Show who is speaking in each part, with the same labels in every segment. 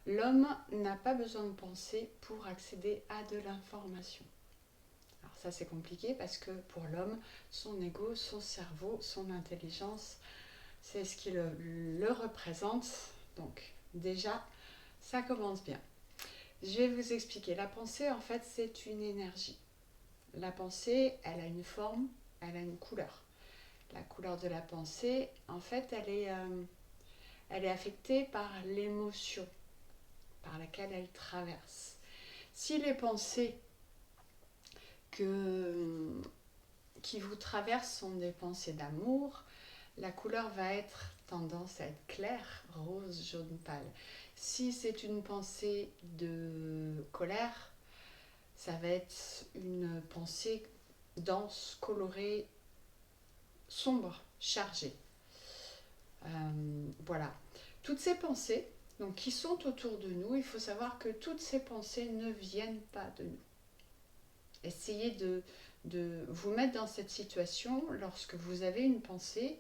Speaker 1: L'homme n'a pas besoin de penser pour accéder à de l'information. Alors ça c'est compliqué parce que pour l'homme, son ego, son cerveau, son intelligence, c'est ce qui le représente. Donc déjà, ça commence bien. Je vais vous expliquer. La pensée, en fait, c'est une énergie. La pensée, elle a une forme, elle a une couleur. La couleur de la pensée, en fait, elle est affectée par l'émotion par laquelle elle traverse. Si les pensées qui vous traversent sont des pensées d'amour, la couleur va être tendance à être claire, rose, jaune pâle. Si c'est une pensée de colère, ça va être une pensée dense, colorée, sombre, chargée. Voilà. Toutes ces pensées donc, qui sont autour de nous, il faut savoir que toutes ces pensées ne viennent pas de nous. Essayez de vous mettre dans cette situation lorsque vous avez une pensée,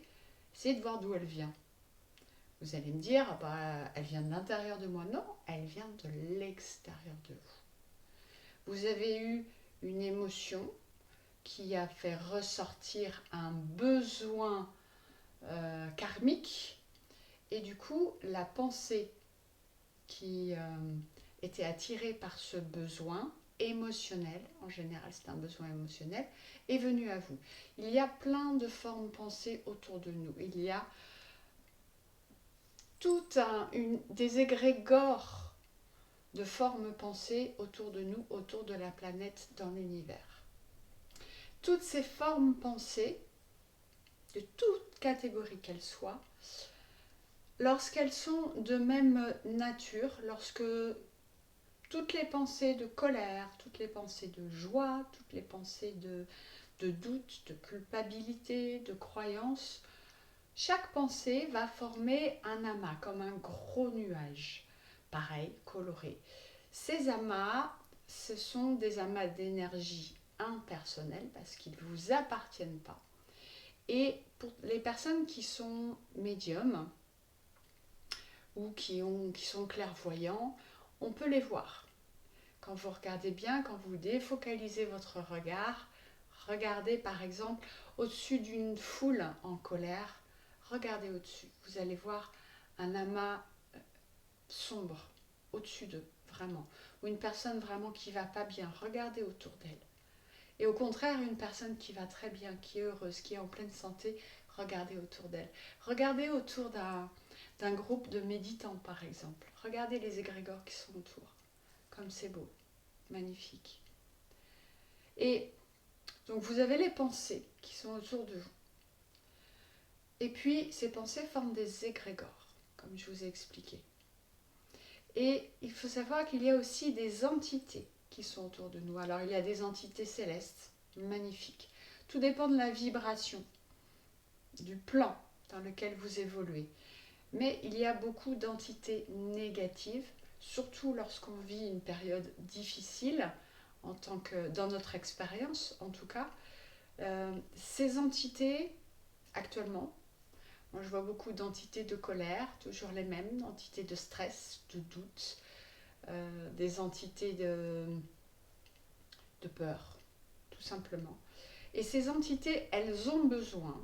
Speaker 1: essayez de voir d'où elle vient. Vous allez me dire, bah, elle vient de l'intérieur de moi. Non, elle vient de l'extérieur de vous. Vous avez eu une émotion qui a fait ressortir un besoin karmique et du coup, la pensée qui était attirée par ce besoin émotionnel, en général c'est un besoin émotionnel, est venue à vous. Il y a plein de formes pensées autour de nous. Il y a des égrégores de formes pensées autour de nous, autour de la planète, dans l'univers. Toutes ces formes pensées, de toute catégorie qu'elles soient, lorsqu'elles sont de même nature, lorsque toutes les pensées de colère, toutes les pensées de joie, toutes les pensées de doute, de culpabilité, de croyance, chaque pensée va former un amas, comme un gros nuage, pareil, coloré. Ces amas, ce sont des amas d'énergie impersonnelle parce qu'ils ne vous appartiennent pas. Et pour les personnes qui sont médiums ou qui sont clairvoyants, on peut les voir. Quand vous regardez bien, quand vous défocalisez votre regard, regardez par exemple au-dessus d'une foule en colère, regardez au-dessus. Vous allez voir un amas sombre au-dessus d'eux, vraiment. Ou une personne vraiment qui va pas bien, regardez autour d'elle. Et au contraire, une personne qui va très bien, qui est heureuse, qui est en pleine santé, regardez autour d'elle. Regardez autour d'un groupe de méditants, par exemple. Regardez les égrégores qui sont autour. Comme c'est beau, magnifique. Et donc vous avez les pensées qui sont autour de vous. Et puis ces pensées forment des égrégores, comme je vous ai expliqué. Et il faut savoir qu'il y a aussi des entités qui sont autour de nous. Alors il y a des entités célestes, magnifiques. Tout dépend de la vibration, du plan dans lequel vous évoluez. Mais il y a beaucoup d'entités négatives, surtout lorsqu'on vit une période difficile, en tant que, dans notre expérience en tout cas. Ces entités, actuellement, moi je vois beaucoup d'entités de colère, toujours les mêmes, d'entités de stress, de doute, des entités de peur, tout simplement. Et ces entités, elles ont besoin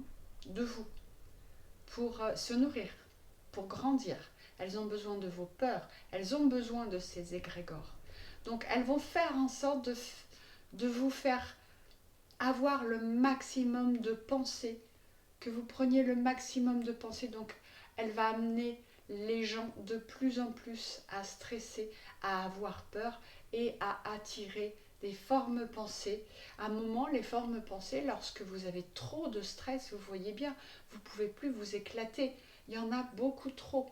Speaker 1: de vous pour se nourrir, pour grandir. Elles ont besoin de vos peurs, elles ont besoin de ces égrégores. Donc elles vont faire en sorte de vous faire avoir le maximum de pensées, que vous preniez le maximum de pensées. Donc elle va amener les gens de plus en plus à stresser, à avoir peur et à attirer des formes pensées. À un moment, les formes pensées, lorsque vous avez trop de stress, vous voyez bien, vous ne pouvez plus vous éclater. Il y en a beaucoup trop.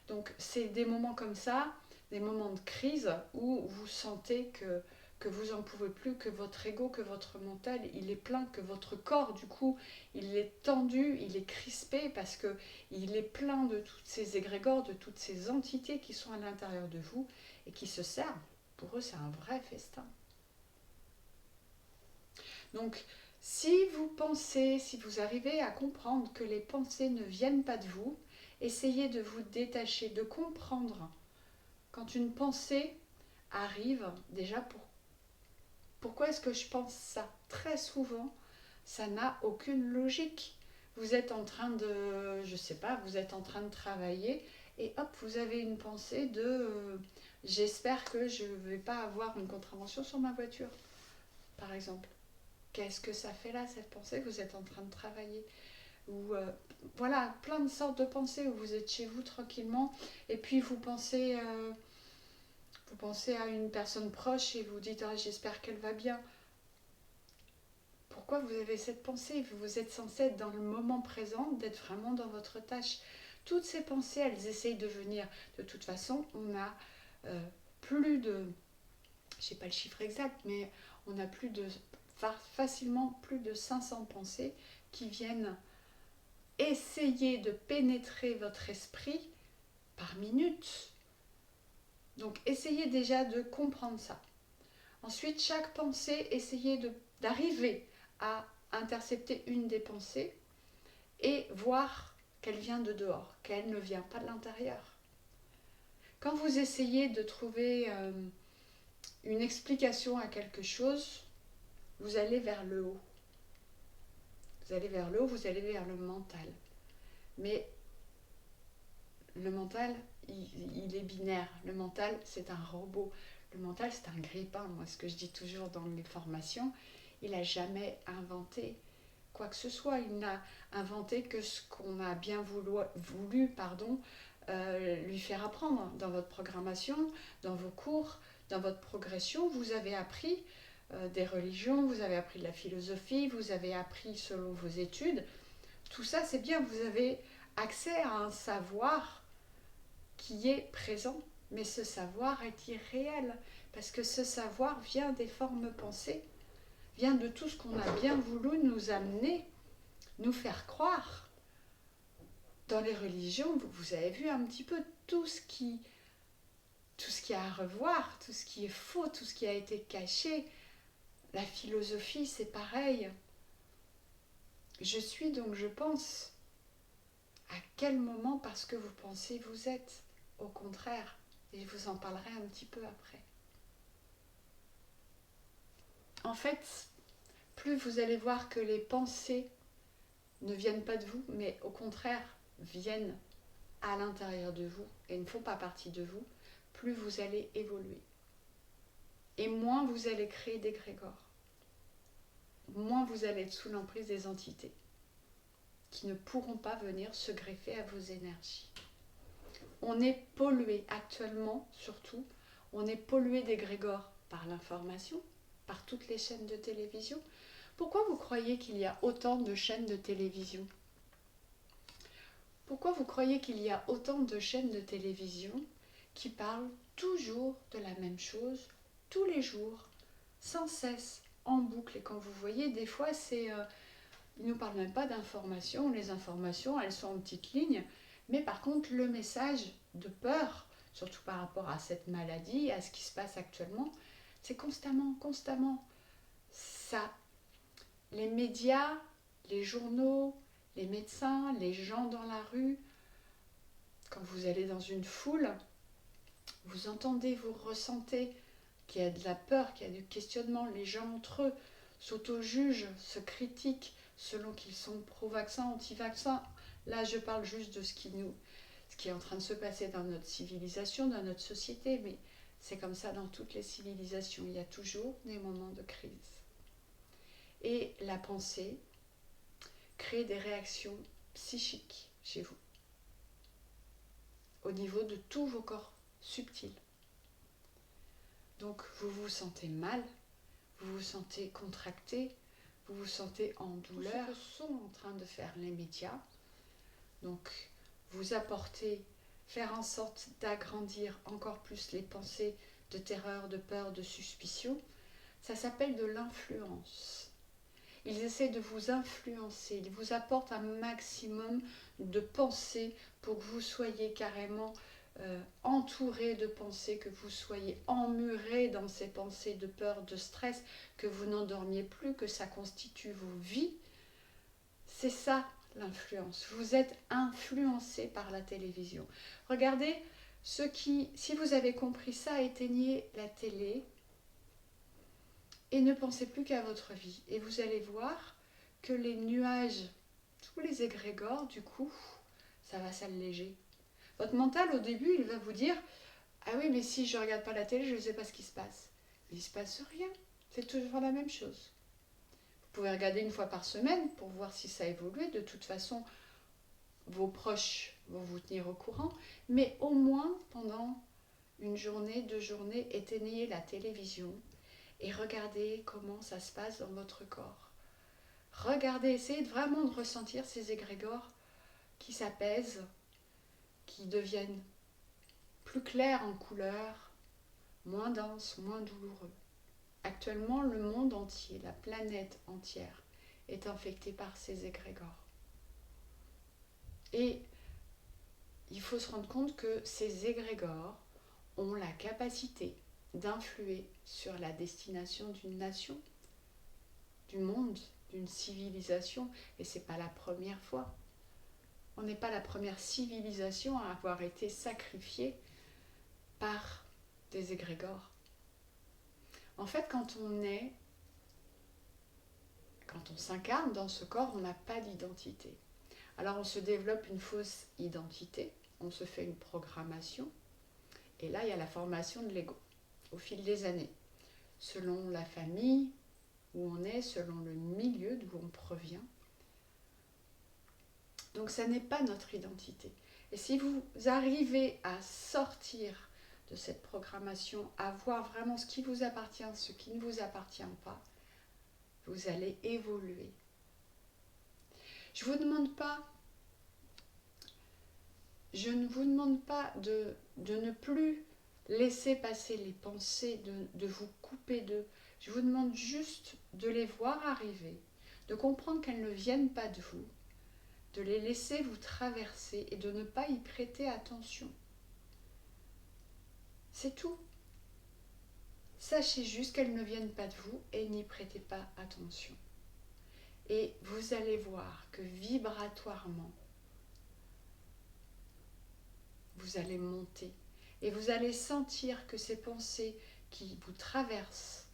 Speaker 1: Donc c'est des moments comme ça, des moments de crise où vous sentez que vous n'en pouvez plus, que votre ego, que votre mental, il est plein, que votre corps, du coup, il est tendu, il est crispé parce qu'il est plein de toutes ces égrégores, de toutes ces entités qui sont à l'intérieur de vous et qui se servent. Pour eux, c'est un vrai festin. Donc, si vous pensez, si vous arrivez à comprendre que les pensées ne viennent pas de vous, essayez de vous détacher, de comprendre quand une pensée arrive, déjà pourquoi est-ce que je pense ça? Très souvent, ça n'a aucune logique. Vous êtes en train de, je sais pas, vous êtes en train de travailler et hop, vous avez une pensée de j'espère que je ne vais pas avoir une contravention sur ma voiture, par exemple. Qu'est-ce que ça fait là, cette pensée? Vous êtes en train de travailler. Ou voilà, plein de sortes de pensées où vous êtes chez vous tranquillement et puis vous pensez à une personne proche et vous dites ah, j'espère qu'elle va bien. Pourquoi vous avez cette pensée? Vous êtes censé être dans le moment présent, d'être vraiment dans votre tâche. Toutes ces pensées, elles essayent de venir. De toute façon, on a plus de, je ne sais pas le chiffre exact, mais on a facilement plus de 500 pensées qui viennent essayer de pénétrer votre esprit par minute. Donc essayez déjà de comprendre ça. Ensuite, chaque pensée, essayez d'arriver à intercepter une des pensées et voir qu'elle vient de dehors, qu'elle ne vient pas de l'intérieur. Quand vous essayez de trouver une explication à quelque chose, vous allez vers le haut. Vous allez vers le haut, vous allez vers le mental. Mais le mental, il est binaire. Le mental, c'est un robot. Le mental, c'est un grippin. Moi, ce que je dis toujours dans mes formations, il n'a jamais inventé quoi que ce soit. Il n'a inventé que ce qu'on a bien voulu lui faire apprendre dans votre programmation, dans vos cours, dans votre progression. Vous avez appris des religions, vous avez appris de la philosophie, vous avez appris selon vos études. Tout ça, c'est bien. Vous avez accès à un savoir qui est présent, mais ce savoir est irréel, parce que ce savoir vient des formes pensées, vient de tout ce qu'on a bien voulu nous amener, nous faire croire. Dans les religions, vous avez vu un petit peu tout ce qui a à revoir, tout ce qui est faux, tout ce qui a été caché. La philosophie, c'est pareil. Je suis donc je pense. À quel moment, parce que vous pensez, vous êtes? Au contraire, et je vous en parlerai un petit peu après. En fait, plus vous allez voir que les pensées ne viennent pas de vous, mais au contraire viennent à l'intérieur de vous et ne font pas partie de vous, plus vous allez évoluer. Et moins vous allez créer d'égrégores. Moins vous allez être sous l'emprise des entités qui ne pourront pas venir se greffer à vos énergies. On est pollué actuellement, surtout, on est pollué d'égrégores par l'information, par toutes les chaînes de télévision. Pourquoi vous croyez qu'il y a autant de chaînes de télévision? Pourquoi vous croyez qu'il y a autant de chaînes de télévision qui parlent toujours de la même chose, tous les jours, sans cesse, en boucle? Et quand vous voyez, des fois, ils ne nous parlent même pas d'informations. Les informations, elles sont en petites lignes. Mais par contre, le message de peur, surtout par rapport à cette maladie, à ce qui se passe actuellement, c'est constamment. Ça, les médias, les journaux, les médecins, les gens dans la rue, quand vous allez dans une foule, vous entendez, vous ressentez qu'il y a de la peur, qu'il y a du questionnement. Les gens entre eux s'auto-jugent, se critiquent selon qu'ils sont pro-vaccin, anti-vaccin. Là, je parle juste de ce qui est en train de se passer dans notre civilisation, dans notre société, mais c'est comme ça dans toutes les civilisations. Il y a toujours des moments de crise. Et la pensée crée des réactions psychiques chez vous, au niveau de tous vos corps subtils. Donc vous vous sentez mal, vous vous sentez contracté, vous vous sentez en douleur. Tout ce que sont en train de faire les médias. Donc vous apportez, faire en sorte d'agrandir encore plus les pensées de terreur, de peur, de suspicion. Ça s'appelle de l'influence. Ils essaient de vous influencer, ils vous apportent un maximum de pensées pour que vous soyez carrément entouré de pensées, que vous soyez emmuré dans ces pensées de peur, de stress, que vous n'endormiez plus, que ça constitue vos vies. C'est ça l'influence. Vous êtes influencé par la télévision. Regardez Si vous avez compris ça, éteignez la télé et ne pensez plus qu'à votre vie. Et vous allez voir que les nuages, tous les égrégores, du coup, ça va s'alléger. Votre mental, au début, il va vous dire « Ah oui, mais si je ne regarde pas la télé, je ne sais pas ce qui se passe. » Mais il ne se passe rien. C'est toujours la même chose. Vous pouvez regarder une fois par semaine pour voir si ça a évolué. De toute façon, vos proches vont vous tenir au courant. Mais au moins, pendant une journée, 2 journées, éteignez la télévision et regardez comment ça se passe dans votre corps. Regardez, essayez vraiment de ressentir ces égrégores qui s'apaisent, qui deviennent plus clairs en couleur, moins denses, moins douloureux. Actuellement, le monde entier, la planète entière, est infectée par ces égrégores. Et il faut se rendre compte que ces égrégores ont la capacité d'influer sur la destination d'une nation, du monde, d'une civilisation, et ce n'est pas la première fois. On n'est pas la première civilisation à avoir été sacrifiée par des égrégores. En fait, quand on s'incarne dans ce corps, on n'a pas d'identité. Alors on se développe une fausse identité, on se fait une programmation, et là il y a la formation de l'ego au fil des années, selon la famille où on est, selon le milieu d'où on provient. Donc ça n'est pas notre identité. Et si vous arrivez à sortir de cette programmation, à voir vraiment ce qui vous appartient, ce qui ne vous appartient pas, vous allez évoluer. Je ne vous demande pas de ne plus laisser passer les pensées, de vous couper d'eux. Je vous demande juste de les voir arriver, de comprendre qu'elles ne viennent pas de vous, de les laisser vous traverser et de ne pas y prêter attention. C'est tout. Sachez juste qu'elles ne viennent pas de vous et n'y prêtez pas attention. Et vous allez voir que vibratoirement, vous allez monter et vous allez sentir que ces pensées qui vous traversent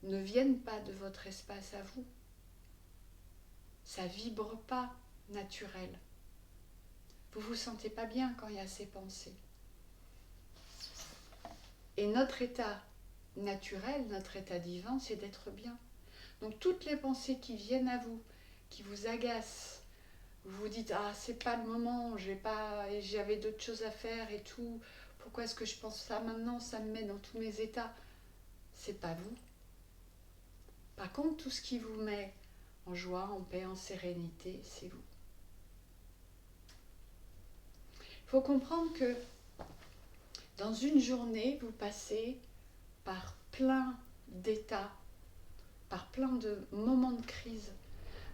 Speaker 1: ne viennent pas de votre espace à vous. Ça vibre pas naturel. Vous vous sentez pas bien quand il y a ces pensées. Et notre état naturel, notre état divin, c'est d'être bien. Donc toutes les pensées qui viennent à vous, qui vous agacent, vous vous dites « Ah, c'est pas le moment, j'avais d'autres choses à faire et tout, pourquoi est-ce que je pense ça maintenant, ça me met dans tous mes états ?» C'est pas vous. Par contre, tout ce qui vous met en joie, en paix, en sérénité, c'est vous. Il faut comprendre que dans une journée, vous passez par plein d'états, par plein de moments de crise.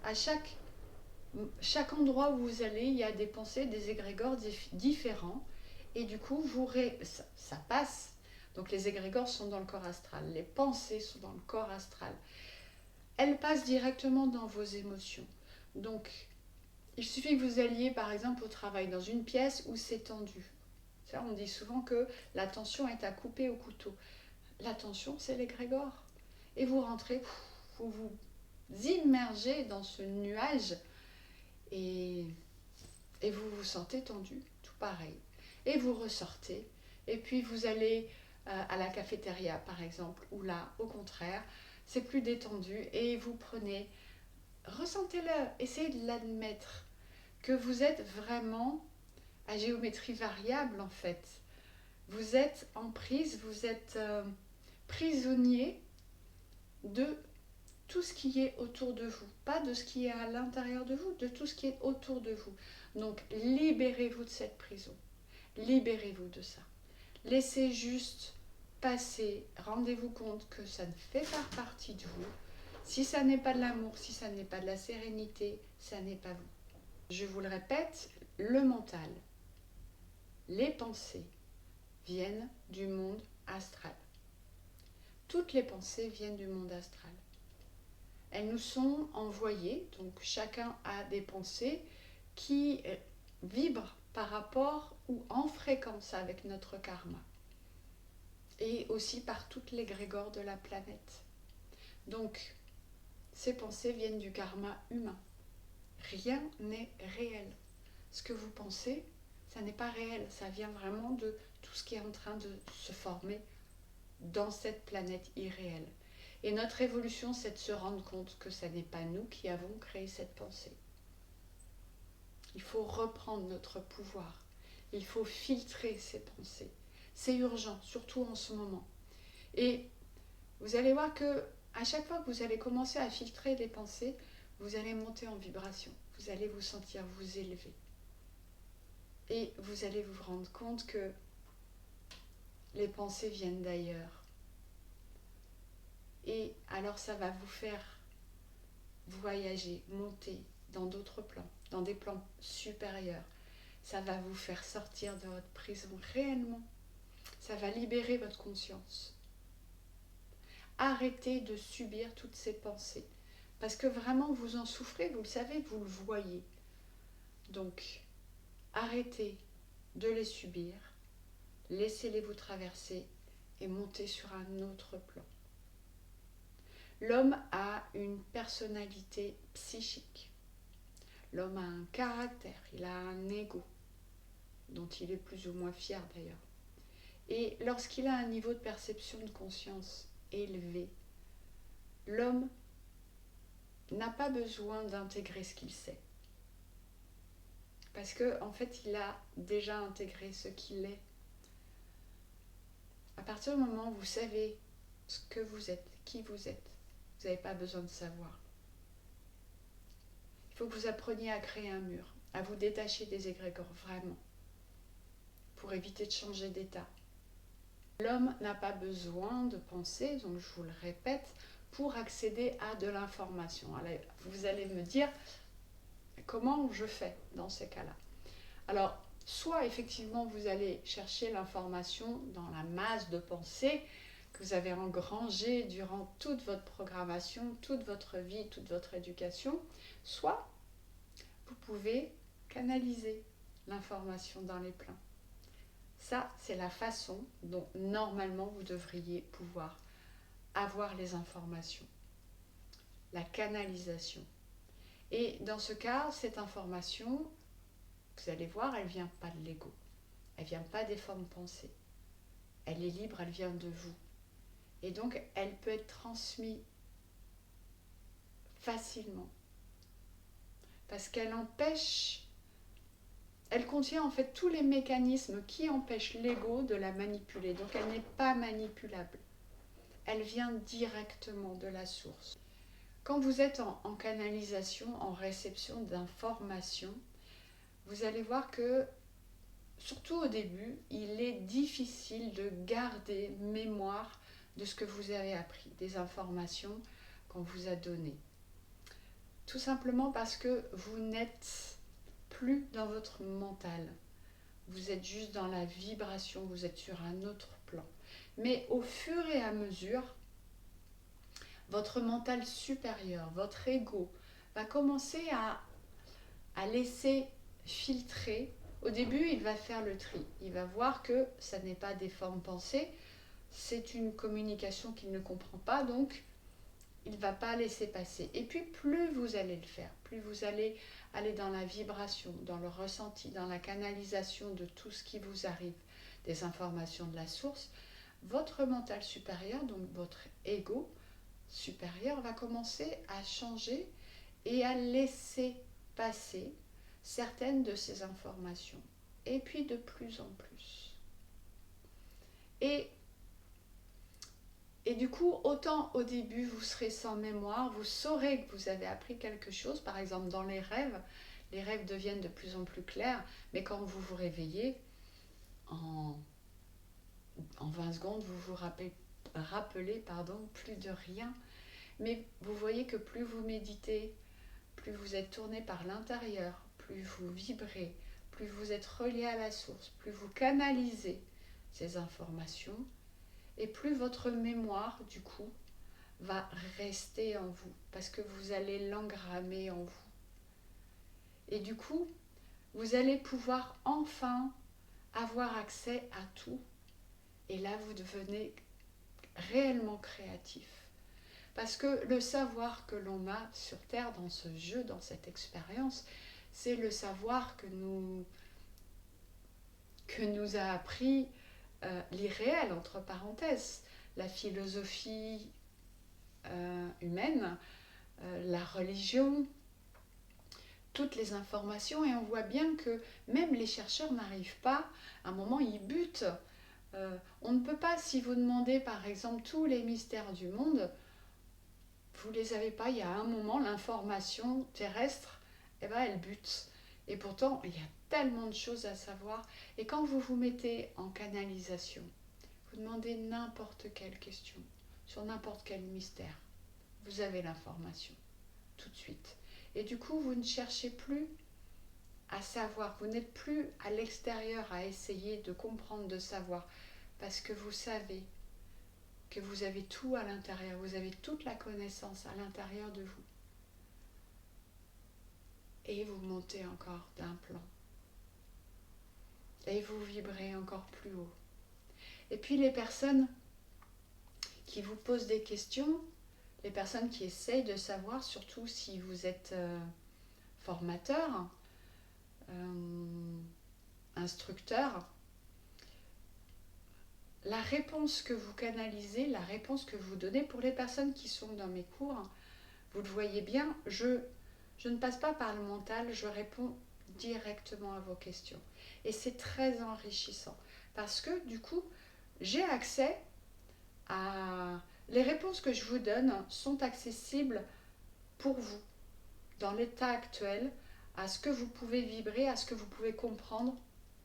Speaker 1: À chaque endroit où vous allez, il y a des pensées, des égrégores différents. Et du coup, ça passe. Donc les égrégores sont dans le corps astral. Les pensées sont dans le corps astral. Elles passent directement dans vos émotions. Donc, il suffit que vous alliez, par exemple, au travail, dans une pièce où c'est tendu. Ça, on dit souvent que la tension est à couper au couteau. La tension, c'est l'égrégore. Et vous rentrez, vous vous immergez dans ce nuage et vous vous sentez tendu, tout pareil. Et vous ressortez, et puis vous allez à la cafétéria, par exemple, où là, au contraire, c'est plus détendu, et vous prenez, ressentez-le, essayez de l'admettre, que vous êtes vraiment à géométrie variable, en fait. Vous êtes en prise, vous êtes prisonnier de tout ce qui est autour de vous, pas de ce qui est à l'intérieur de vous, de tout ce qui est autour de vous. Donc libérez-vous de cette prison, libérez-vous de ça. Laissez juste passer, rendez-vous compte que ça ne fait pas partie de vous. Si ça n'est pas de l'amour, si ça n'est pas de la sérénité, ça n'est pas vous. Je vous le répète, le mental, les pensées viennent du monde astral. Toutes les pensées viennent du monde astral. Elles nous sont envoyées, donc chacun a des pensées qui vibrent par rapport ou en fréquence avec notre karma. Et aussi par toutes les grégores de la planète. Donc, ces pensées viennent du karma humain. Rien n'est réel. Ce que vous pensez, ça n'est pas réel. Ça vient vraiment de tout ce qui est en train de se former dans cette planète irréelle. Et notre évolution, c'est de se rendre compte que ce n'est pas nous qui avons créé cette pensée. Il faut reprendre notre pouvoir. Il faut filtrer ces pensées. C'est urgent, surtout en ce moment. Et vous allez voir que à chaque fois que vous allez commencer à filtrer les pensées, vous allez monter en vibration. Vous allez vous sentir vous élever. Et vous allez vous rendre compte que les pensées viennent d'ailleurs. Et alors ça va vous faire voyager, monter dans d'autres plans, dans des plans supérieurs. Ça va vous faire sortir de votre prison réellement. Ça va libérer votre conscience. Arrêtez de subir toutes ces pensées. Parce que vraiment, vous en souffrez, vous le savez, vous le voyez. Donc, arrêtez de les subir, laissez-les vous traverser et montez sur un autre plan. L'homme a une personnalité psychique. L'homme a un caractère, il a un ego, dont il est plus ou moins fier d'ailleurs. Et lorsqu'il a un niveau de perception de conscience élevé, l'homme n'a pas besoin d'intégrer ce qu'il sait. Parce qu'en fait, il a déjà intégré ce qu'il est. À partir du moment où vous savez ce que vous êtes, qui vous êtes, vous n'avez pas besoin de savoir. Il faut que vous appreniez à créer un mur, à vous détacher des égrégores, vraiment, pour éviter de changer d'état. L'homme n'a pas besoin de penser, donc je vous le répète, pour accéder à de l'information. Alors, vous allez me dire, comment je fais dans ces cas-là? Alors, soit effectivement vous allez chercher l'information dans la masse de pensées que vous avez engrangée durant toute votre programmation, toute votre vie, toute votre éducation, soit vous pouvez canaliser l'information dans les plans. Ça, c'est la façon dont normalement vous devriez pouvoir avoir les informations. La canalisation. Et dans ce cas, cette information, vous allez voir, elle ne vient pas de l'ego. Elle ne vient pas des formes pensées. Elle est libre, elle vient de vous. Et donc, elle peut être transmise facilement. Parce qu'elle empêche, elle contient en fait tous les mécanismes qui empêchent l'ego de la manipuler. Donc, elle n'est pas manipulable. Elle vient directement de la source. Quand vous êtes en canalisation, en réception d'informations, vous allez voir que, surtout au début, il est difficile de garder mémoire de ce que vous avez appris, des informations qu'on vous a données. Tout simplement parce que vous n'êtes plus dans votre mental. Vous êtes juste dans la vibration, vous êtes sur un autre plan. Mais au fur et à mesure, votre mental supérieur, votre ego, va commencer à laisser filtrer. Au début, il va faire le tri. Il va voir que ça n'est pas des formes pensées, c'est une communication qu'il ne comprend pas, donc il ne va pas laisser passer. Et puis, plus vous allez le faire, plus vous allez aller dans la vibration, dans le ressenti, dans la canalisation de tout ce qui vous arrive, des informations de la source, votre mental supérieur, donc votre ego supérieur, va commencer à changer et à laisser passer certaines de ces informations. Et puis de plus en plus. Et du coup, autant au début, vous serez sans mémoire, vous saurez que vous avez appris quelque chose, par exemple dans les rêves deviennent de plus en plus clairs, mais quand vous vous réveillez, en 20 secondes, vous vous rappelez plus de rien. Mais vous voyez que plus vous méditez, plus vous êtes tourné par l'intérieur, plus vous vibrez, plus vous êtes relié à la source, plus vous canalisez ces informations, et plus votre mémoire, du coup, va rester en vous, parce que vous allez l'engrammer en vous. Et du coup, vous allez pouvoir enfin avoir accès à tout. Et là, vous devenez réellement créatif. Parce que le savoir que l'on a sur Terre dans ce jeu, dans cette expérience, c'est le savoir que nous a appris l'irréel, entre parenthèses, la philosophie humaine, la religion, toutes les informations, et on voit bien que même les chercheurs n'arrivent pas, à un moment ils butent. On ne peut pas, si vous demandez par exemple tous les mystères du monde, vous ne les avez pas, il y a un moment, l'information terrestre, eh ben, elle bute. Et pourtant, il y a tellement de choses à savoir. Et quand vous vous mettez en canalisation, vous demandez n'importe quelle question, sur n'importe quel mystère, vous avez l'information, tout de suite. Et du coup, vous ne cherchez plus à savoir, vous n'êtes plus à l'extérieur à essayer de comprendre, de savoir, parce que vous savez que vous avez tout à l'intérieur, vous avez toute la connaissance à l'intérieur de vous. Et vous montez encore d'un plan. Et vous vibrez encore plus haut. Et puis les personnes qui vous posent des questions, les personnes qui essayent de savoir, surtout si vous êtes formateur, instructeur, la réponse que vous canalisez, la réponse que vous donnez pour les personnes qui sont dans mes cours, vous le voyez bien, je ne passe pas par le mental, je réponds directement à vos questions. Et c'est très enrichissant parce que du coup, j'ai accès à... Les réponses que je vous donne sont accessibles pour vous, dans l'état actuel, à ce que vous pouvez vibrer, à ce que vous pouvez comprendre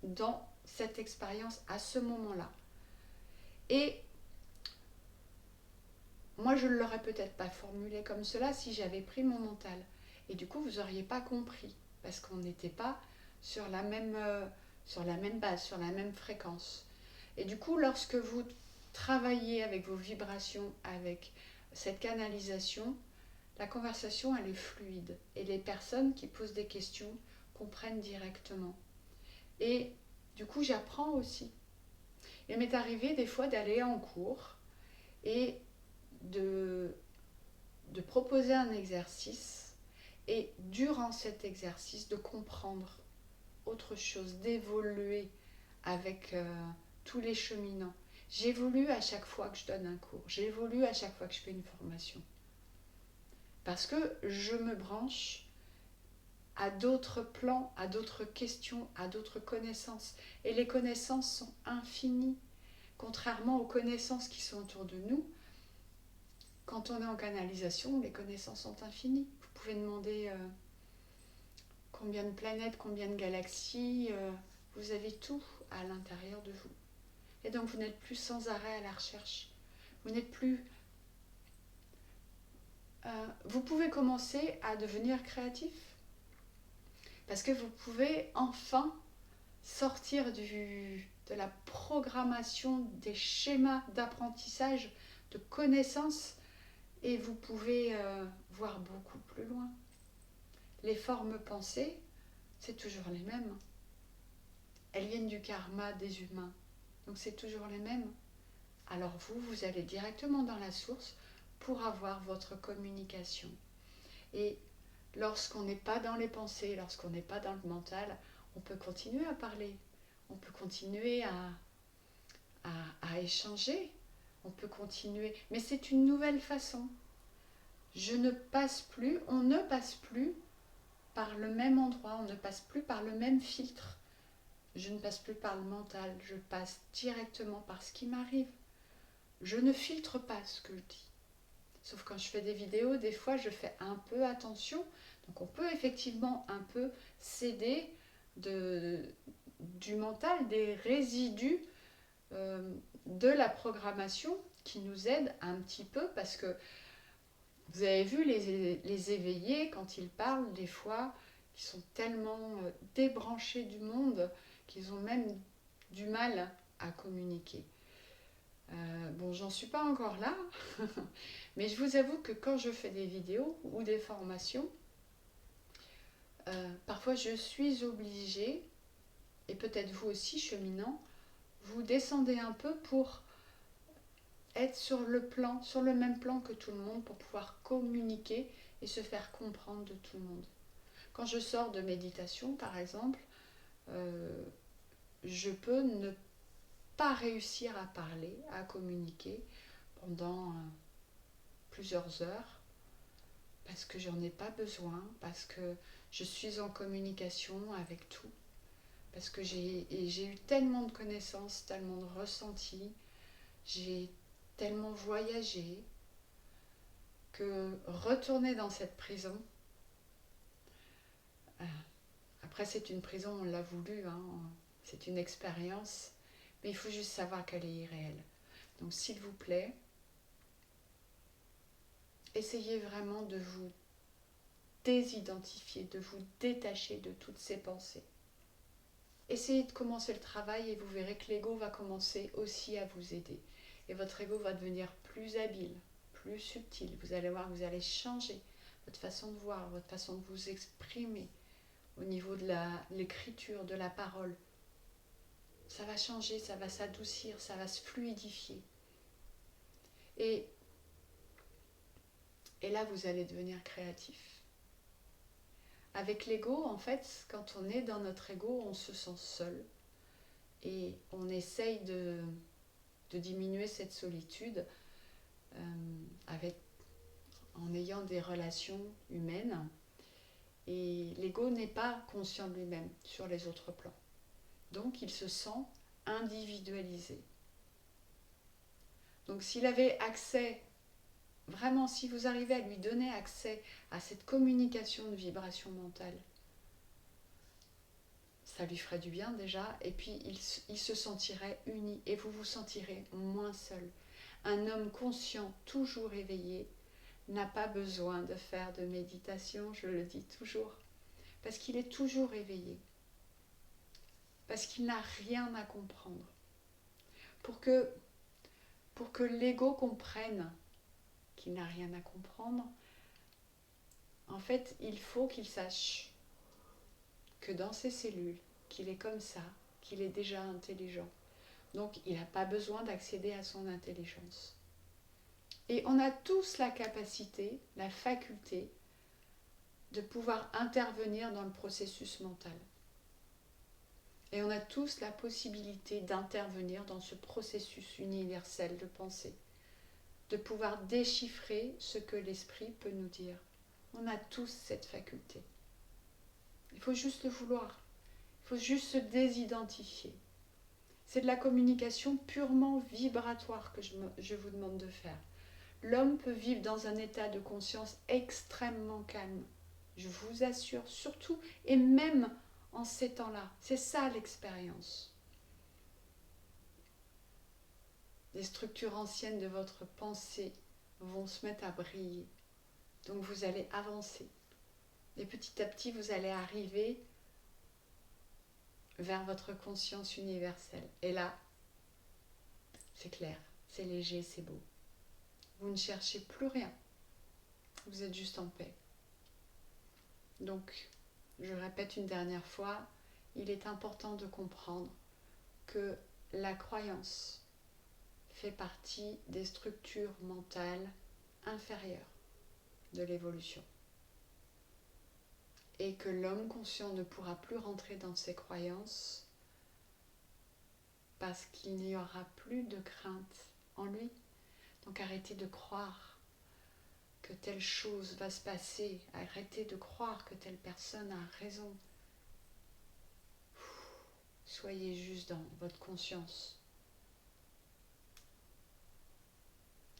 Speaker 1: dans cette expérience à ce moment-là. Et moi, je ne l'aurais peut-être pas formulé comme cela si j'avais pris mon mental. Et du coup, vous n'auriez pas compris, parce qu'on n'était pas sur la même base, sur la même fréquence. Et du coup, lorsque vous travaillez avec vos vibrations, avec cette canalisation, la conversation, elle est fluide. Et les personnes qui posent des questions comprennent directement. Et du coup, j'apprends aussi. Il m'est arrivé des fois d'aller en cours et de proposer un exercice et durant cet exercice de comprendre autre chose, d'évoluer avec tous les cheminants. J'évolue à chaque fois que je donne un cours, j'évolue à chaque fois que je fais une formation. Parce que je me branche à d'autres plans, à d'autres questions, à d'autres connaissances. Et les connaissances sont infinies. Contrairement aux connaissances qui sont autour de nous, quand on est en canalisation, les connaissances sont infinies. Vous pouvez demander combien de planètes, combien de galaxies, vous avez tout à l'intérieur de vous. Et donc vous n'êtes plus sans arrêt à la recherche. Vous n'êtes plus... vous pouvez commencer à devenir créatif. Parce que vous pouvez enfin sortir de la programmation, des schémas d'apprentissage, de connaissances, et vous pouvez voir beaucoup plus loin. Les formes pensées, c'est toujours les mêmes. Elles viennent du karma des humains, donc c'est toujours les mêmes. Alors vous allez directement dans la source pour avoir votre communication. Et lorsqu'on n'est pas dans les pensées, lorsqu'on n'est pas dans le mental, on peut continuer à parler, on peut continuer à échanger, on peut continuer, mais c'est une nouvelle façon. On ne passe plus par le même endroit, on ne passe plus par le même filtre. Je ne passe plus par le mental, je passe directement par ce qui m'arrive. Je ne filtre pas ce que je dis. Sauf quand je fais des vidéos, des fois je fais un peu attention. Donc on peut effectivement un peu céder du mental, des résidus de la programmation qui nous aident un petit peu parce que vous avez vu les éveillés, quand ils parlent, des fois, ils sont tellement débranchés du monde qu'ils ont même du mal à communiquer. Bon, j'en suis pas encore là, mais je vous avoue que quand je fais des vidéos ou des formations, parfois je suis obligée et peut-être vous aussi, cheminant, vous descendez un peu pour être sur le même plan que tout le monde, pour pouvoir communiquer et se faire comprendre de tout le monde. Quand je sors de méditation, par exemple, je peux ne pas réussir à parler, à communiquer pendant plusieurs heures, parce que j'en ai pas besoin, parce que je suis en communication avec tout, parce que j'ai eu tellement de connaissances, tellement de ressentis, j'ai tellement voyagé, que retourner dans cette prison, après c'est une prison, on l'a voulu, hein, c'est une expérience, mais il faut juste savoir qu'elle est irréelle. Donc s'il vous plaît, essayez vraiment de vous désidentifier, de vous détacher de toutes ces pensées. Essayez de commencer le travail et vous verrez que l'ego va commencer aussi à vous aider. Et votre ego va devenir plus habile, plus subtil. Vous allez voir, vous allez changer votre façon de voir, votre façon de vous exprimer au niveau de l'écriture, de la parole. Ça va changer, ça va s'adoucir, ça va se fluidifier. Et là, vous allez devenir créatif. Avec l'ego, en fait, quand on est dans notre ego, on se sent seul. Et on essaye de diminuer cette solitude en ayant des relations humaines. Et l'ego n'est pas conscient de lui-même sur les autres plans. Donc il se sent individualisé. Donc s'il avait accès, vraiment si vous arrivez à lui donner accès à cette communication de vibration mentale, ça lui ferait du bien déjà, et puis il se sentirait uni, et vous vous sentirez moins seul. Un homme conscient, toujours éveillé, n'a pas besoin de faire de méditation, je le dis toujours, parce qu'il est toujours éveillé, parce qu'il n'a rien à comprendre. Pour que l'ego comprenne qu'il n'a rien à comprendre, en fait, il faut qu'il sache que dans ses cellules, qu'il est comme ça, qu'il est déjà intelligent. Donc, il n'a pas besoin d'accéder à son intelligence. Et on a tous la capacité, la faculté de pouvoir intervenir dans le processus mental. Et on a tous la possibilité d'intervenir dans ce processus universel de pensée, de pouvoir déchiffrer ce que l'esprit peut nous dire. On a tous cette faculté. Il faut juste le vouloir. Il faut juste se désidentifier. C'est de la communication purement vibratoire que je vous demande de faire. L'homme peut vivre dans un état de conscience extrêmement calme. Je vous assure, surtout, et même en ces temps-là. C'est ça l'expérience. Les structures anciennes de votre pensée vont se mettre à briller. Donc vous allez avancer. Et petit à petit, vous allez arriver vers votre conscience universelle. Et là, c'est clair, c'est léger, c'est beau. Vous ne cherchez plus rien. Vous êtes juste en paix. Donc, je répète une dernière fois, il est important de comprendre que la croyance fait partie des structures mentales inférieures de l'évolution. Et que l'homme conscient ne pourra plus rentrer dans ses croyances parce qu'il n'y aura plus de crainte en lui. Donc arrêtez de croire que telle chose va se passer, arrêtez de croire que telle personne a raison. Soyez juste dans votre conscience.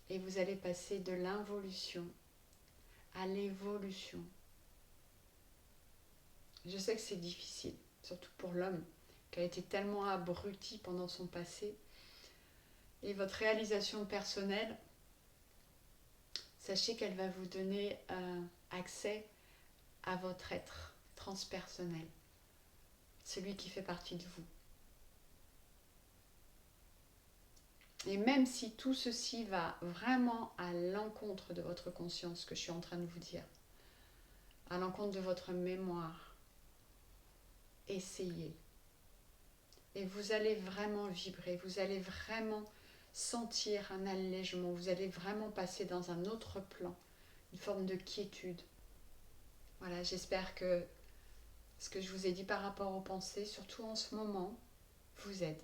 Speaker 1: Et vous allez passer de l'involution à l'évolution. Je sais que c'est difficile, surtout pour l'homme qui a été tellement abruti pendant son passé. Et votre réalisation personnelle, sachez qu'elle va vous donner accès à votre être transpersonnel, celui qui fait partie de vous. Et même si tout ceci va vraiment à l'encontre de votre conscience, que je suis en train de vous dire, à l'encontre de votre mémoire, essayez. et vous allez vraiment vibrer, vous allez vraiment sentir un allègement, vous allez vraiment passer dans un autre plan, une forme de quiétude. Voilà, j'espère que ce que je vous ai dit par rapport aux pensées, surtout en ce moment, vous aide.